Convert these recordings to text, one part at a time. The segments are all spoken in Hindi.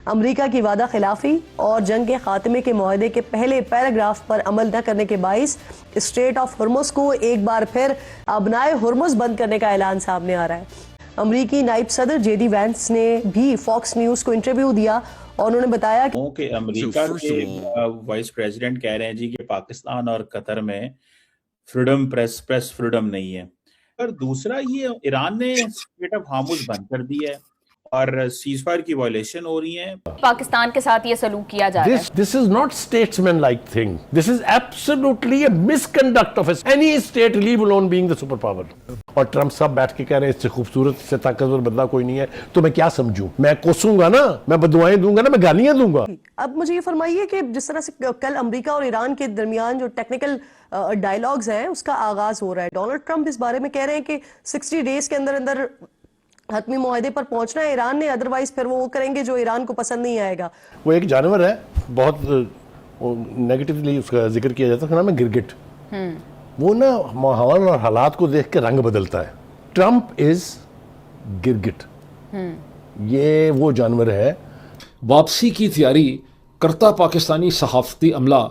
अमेरिका की वादा खिलाफी और जंग के खात्मे के मुआहदे के पहले पैराग्राफ पर अमल न करने के बाइस स्ट्रेट ऑफ हुर्मुज को एक बार फिर अबनाए हुर्मुज बंद करने का ऐलान सामने आ रहा है। अमरीकी नायब सदर जेडी वैंस ने भी फॉक्स न्यूज को इंटरव्यू दिया और उन्होंने बताया कि अमेरिका के वाइस प्रेसिडेंट कह रहे हैं जी कि पाकिस्तान और कतर में फ्रीडम प्रेस फ्रीडम नहीं है। और दूसरा, ये ईरान ने स्ट्रेट ऑफ हार्मुज बंद कर दिया है और सीजफायर की वायलेशन हो रही है। पाकिस्तान के साथ ये सलूक किया जा रहा है। This is not statesman-like thing. This is absolutely a misconduct of any state, leave alone being the superpower. और ट्रम्प साहब बैठ के कह रहे हैं इससे खूबसूरत इससे ताकतवर बंदा कोई नहीं है, तो मैं क्या समझूं? मैं कोसूंगा ना, मैं बदुआएं दूंगा ना, मैं गालियां दूंगा। अब मुझे ये फरमाइए कि जिस तरह से कल अमेरिका और ईरान के दरमियान जो टेक्निकल डायलॉग्स हैं उसका आगाज हो रहा है। डोनाल्ड ट्रम्प इस बारे में कह रहे हैं कि 60 डेज के अंदर अंदर हतमी मुआहदे पर पहुंचना है ईरान ने, अदरवाइज फिर वो करेंगे जो ईरान को पसंद नहीं आएगा। वो एक जानवर है, बहुत नेगेटिवली उसका जिक्र किया जाता है, उसका नाम है गिरगिट। वो ना माहौल और हालात को देख के रंग बदलता है। ट्रम्प इज गिरगिट, ये वो जानवर है। वापसी की तैयारी करता पाकिस्तानी सहाफती अमला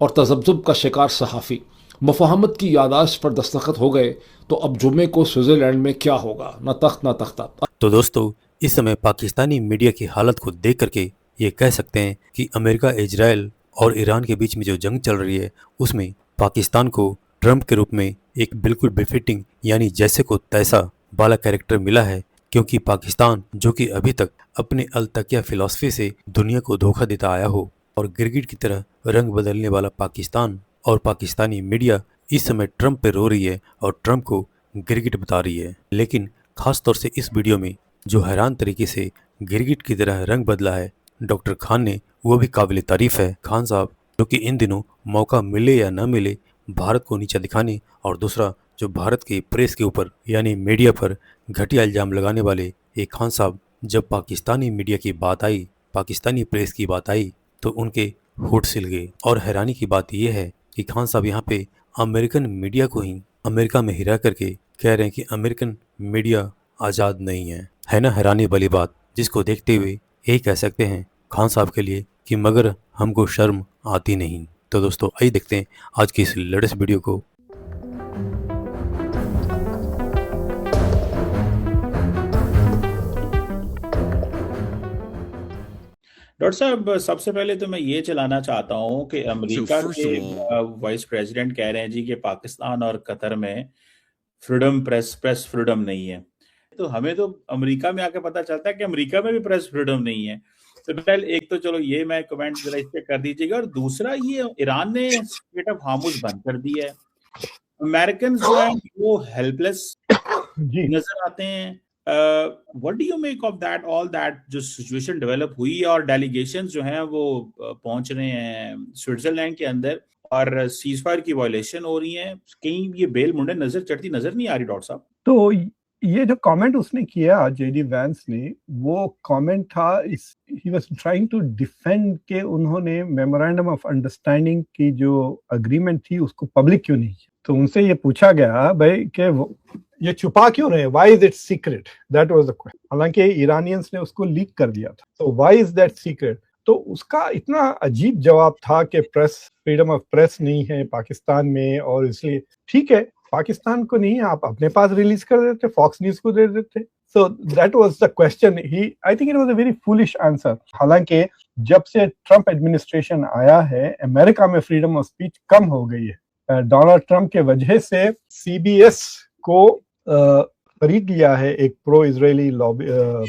और तजब्जुब का शिकार सहाफ़ी मुफाहमत की यादाश्त पर दस्तखत हो गए तो अब जुमे को स्विट्ज़रलैंड में क्या होगा, न तख्त न तख्ता। तो दोस्तों, इस समय पाकिस्तानी मीडिया की हालत को देख करके ये कह सकते हैं कि अमेरिका, इजराइल और ईरान के बीच में जो जंग चल रही है उसमें पाकिस्तान को ट्रम्प के रूप में एक बिल्कुल बेफिटिंग यानी जैसे को तैसा वाला कैरेक्टर मिला है, क्योंकि पाकिस्तान जो कि अभी तक अपने अलतकिया फिलॉसफी से दुनिया को धोखा देता आया हो और गिरगिट की तरह रंग बदलने वाला पाकिस्तान और पाकिस्तानी मीडिया इस समय ट्रम्प पे रो रही है और ट्रम्प को गिरगिट बता रही है। लेकिन खास तौर से इस वीडियो में जो हैरान तरीके से गिरगिट की तरह रंग बदला है डॉक्टर खान ने, वो भी काबिल तारीफ है। खान साहब जो कि इन दिनों मौका मिले या न मिले भारत को नीचा दिखाने और दूसरा जो भारत के प्रेस के ऊपर यानी मीडिया पर घटिया इल्ज़ाम लगाने वाले एक खान साहब, जब पाकिस्तानी मीडिया की बात आई, पाकिस्तानी प्रेस की बात आई तो उनके होठ सिल गए। और हैरानी की बात यह है कि खान साहब यहाँ पे अमेरिकन मीडिया को ही अमेरिका में हिरा करके कह रहे हैं कि अमेरिकन मीडिया आज़ाद नहीं है ना हैरानी वाली बात, जिसको देखते हुए यही कह सकते हैं खान साहब के लिए कि मगर हमको शर्म आती नहीं। तो दोस्तों, आइए देखते हैं आज की इस लेटेस्ट वीडियो को। डॉक्टर साहब, सबसे पहले तो मैं ये चलाना चाहता हूँ कि अमेरिका के वाइस प्रेसिडेंट कह रहे हैं जी कि पाकिस्तान और कतर में फ्रीडम प्रेस फ्रीडम नहीं है। तो हमें तो अमेरिका में आके पता चलता है कि अमेरिका में भी प्रेस फ्रीडम नहीं है। तो पहले एक तो चलो ये मैं कमेंट जरा इस पे कर दीजिएगा, और दूसरा ये ईरान ने स्ट्रेट ऑफ हार्मुज बंद कर दिया है। अमेरिकन जो है वो हेल्पलेस नजर आते हैं। What do you make of that, all that जो सिचुएशन डेवलप हुई है और डेलीगेशंस जो हैं वो पहुंच रहे हैं स्विट्जरलैंड के अंदर और सीजफायर की वायलेशन हो रही है, कहीं ये बेल मुंडे नजर चढ़ती नजर नहीं आ रही डॉक्टर साहब? तो ये जो कमेंट उसने किया जेडी वैंस ने, वो कमेंट था he was trying to defend के उन्होंने मेमोरेंडम ऑफ अंडरस्टैंडिंग की जो अग्रीमेंट थी उसको पब्लिक क्यों नहीं किया। तो उनसे ये पूछा गया भाई कि ये छुपा क्यों रहे, why is it secret, that was the question. हालांकि ईरानियंस ने उसको लीक कर दिया था, तो व्हाई इज दैट सीक्रेट। तो उसका इतना अजीब जवाब था कि प्रेस फ्रीडम ऑफ प्रेस नहीं है पाकिस्तान में, और इसलिए ठीक है पाकिस्तान को नहीं, आप अपने पास रिलीज कर देते, फॉक्स न्यूज को दे देते। So that was the question. I think it was a very foolish answer. हालांकि जब से ट्रम्प एडमिनिस्ट्रेशन आया है अमेरिका में फ्रीडम ऑफ स्पीच कम हो गई है। डोनाल्ड ट्रम्प के वजह से सीबीएस को खरीद लिया है एक pro Israeli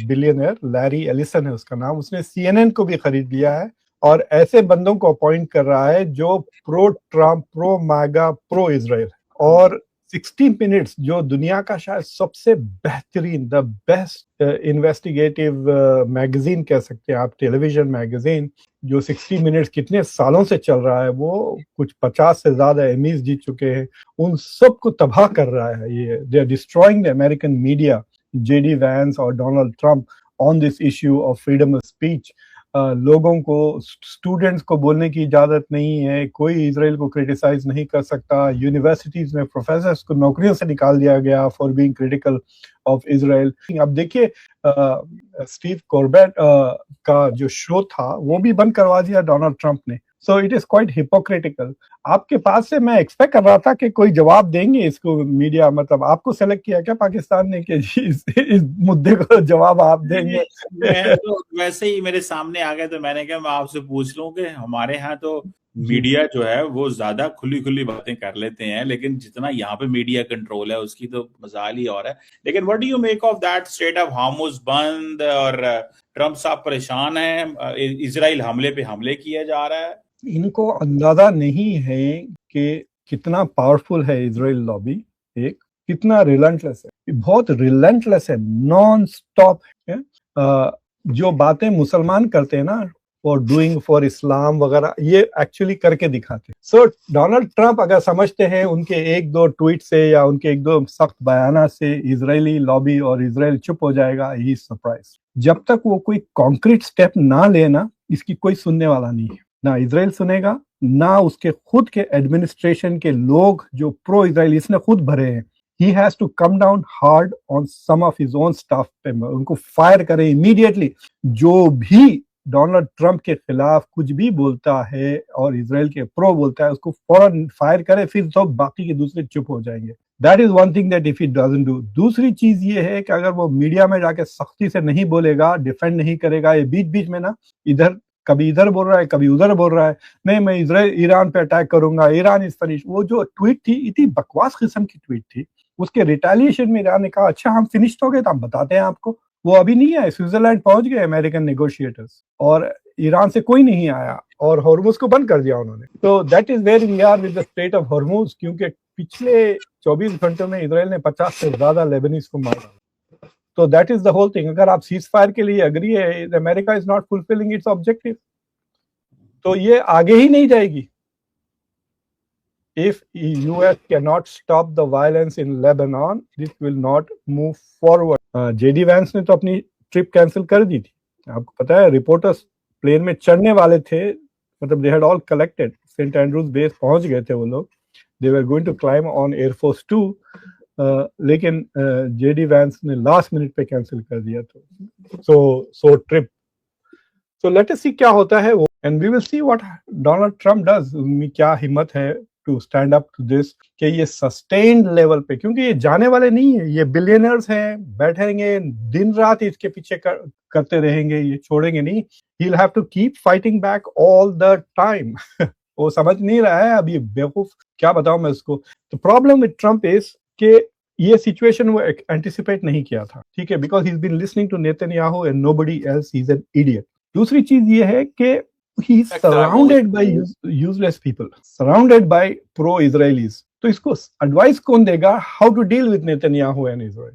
billionaire, Larry Ellison है उसका नाम, उसने सीएनएन को भी खरीद लिया है और ऐसे बंदों को अपॉइंट कर रहा है जो pro Trump, pro mega, pro Israel. और 60 मिनट्स जो दुनिया का शायद सबसे बेहतरीन, द बेस्ट इन्वेस्टिगेटिव मैगजीन कह सकते हैं आप, टेलीविजन मैगजीन, जो 60 मिनट्स कितने सालों से चल रहा है, वो कुछ 50 से ज्यादा एमीज जीत चुके हैं, उन सब को तबाह कर रहा है ये। They are destroying the American media, JD Vance और Donald Trump on this issue of freedom of speech. लोगों को, स्टूडेंट्स को बोलने की इजाजत नहीं है, कोई इजराइल को क्रिटिसाइज नहीं कर सकता। यूनिवर्सिटीज में प्रोफेसर्स को नौकरियों से निकाल दिया गया for being critical of Israel. अब देखिए स्टीव कॉर्बेट का जो शो था वो भी बंद करवा दिया डोनाल्ड ट्रंप ने। So it is quite hypocritical. आपके पास से मैं एक्सपेक्ट कर रहा था कि कोई जवाब देंगे इसको मीडिया, मतलब आपको सेलेक्ट किया क्या पाकिस्तान ने कि इस मुद्दे को जवाब आप देंगे? मैं तो वैसे ही मेरे सामने आ गया तो मैंने कहा मैं आपसे पूछ लूं कि हमारे यहाँ तो मीडिया जो है वो ज्यादा खुली खुली बातें कर लेते हैं, लेकिन जितना यहाँ पे मीडिया कंट्रोल है उसकी तो मजाल ही और है। लेकिन what do you make of that straight of Hormuz बंद और ट्रंप साहब परेशान है, इजराइल हमले पे हमले किया जा रहा है? इनको अंदाजा नहीं है कि कितना पावरफुल है इजराइल लॉबी, एक कितना रिलेंटलेस है, बहुत रिलेंटलेस है, नॉन स्टॉप है। जो बातें मुसलमान करते हैं ना फॉर डूइंग फॉर इस्लाम वगैरह, ये एक्चुअली करके दिखाते हैं। सो डोनाल्ड ट्रंप अगर समझते हैं उनके एक दो ट्वीट से या उनके एक दो सख्त बयाना से इजरायली लॉबी और इजराइल चुप हो जाएगा, ही इज सरप्राइज। जब तक वो कोई कॉन्क्रीट स्टेप ना लेना, इसकी कोई सुनने वाला नहीं है। ना इजराइल सुनेगा, ना उसके खुद के एडमिनिस्ट्रेशन के लोग जो प्रो इजराइल इसने खुद भरे हैं। He has to come down hard on some of his own staff member, उनको फायर करे इमीडिएटली। जो भी डोनाल्ड ट्रंप के खिलाफ कुछ भी बोलता है और इजराइल के प्रो बोलता है, उसको फौरन फायर करे, फिर तो बाकी के दूसरे चुप हो जाएंगे। That is one thing that if he doesn't do. दूसरी चीज ये है कि अगर वो मीडिया में जाके सख्ती से नहीं बोलेगा, डिफेंड नहीं करेगा, ये बीच बीच में ना इधर कभी इधर बोल रहा है कभी उधर बोल रहा है, नहीं मैं इजराइल ईरान पे अटैक करूंगा, ईरान इज फिनिश। वो जो ट्वीट थी इतनी बकवास किस्म की ट्वीट थी। उसके रिटेलिएशन में ईरान ने कहा अच्छा हम फिनिश हो गए तो हम बताते हैं आपको। वो अभी नहीं आए, स्विट्जरलैंड पहुंच गए अमेरिकन नेगोशिएटर्स, और ईरान से कोई नहीं आया और हॉर्मुज को बंद कर दिया उन्होंने। तो that is where we are with the state of Hormuz, क्योंकि पिछले 24 घंटों में इजराइल ने 50 से ज्यादा लेबनीज को मारा। तो that is the whole thing. अगर आप सीज फायर के लिए अग्री है, America is not fulfilling its objective, तो ये आगे ही नहीं जाएगी। If US cannot stop the violence in Lebanon, this will not move forward. JD Vance ने तो अपनी ट्रिप कैंसिल कर दी थी। आपको पता है रिपोर्टर्स प्लेन में चढ़ने वाले थे, मतलब they had all collected, Saint Andrews base पहुंच गए थे वो लोग, they were going to climb on Air Force 2, लेकिन JD Vance ने लास्ट मिनट पे कैंसिल कर दिया। तो so trip, so let us see क्या होता है वो, and we will see what Donald Trump does। उनमें क्या हिम्मत है to stand up to this, कि ये सस्टेन्ड लेवल पे, क्योंकि ये जाने वाले नहीं है, ये बिलियनर्स हैं, बैठेंगे दिन रात इसके पीछे करते रहेंगे, ये छोड़ेंगे नहीं। He will have to keep fighting back all the time. वो समझ नहीं रहा है अभी, बेवकूफ क्या बताऊं मैं उसको। तो प्रॉब्लम विद ट्रम्प इज कि ये सिचुएशन वो एंटिसिपेट नहीं किया था, ठीक है, because he is been listening to Netanyahu and nobody else, he is an idiot. दूसरी चीज ये है कि he is surrounded by useless people, surrounded by pro-Israelis. तो इसको एडवाइस कौन देगा how to deal with Netanyahu and Israel?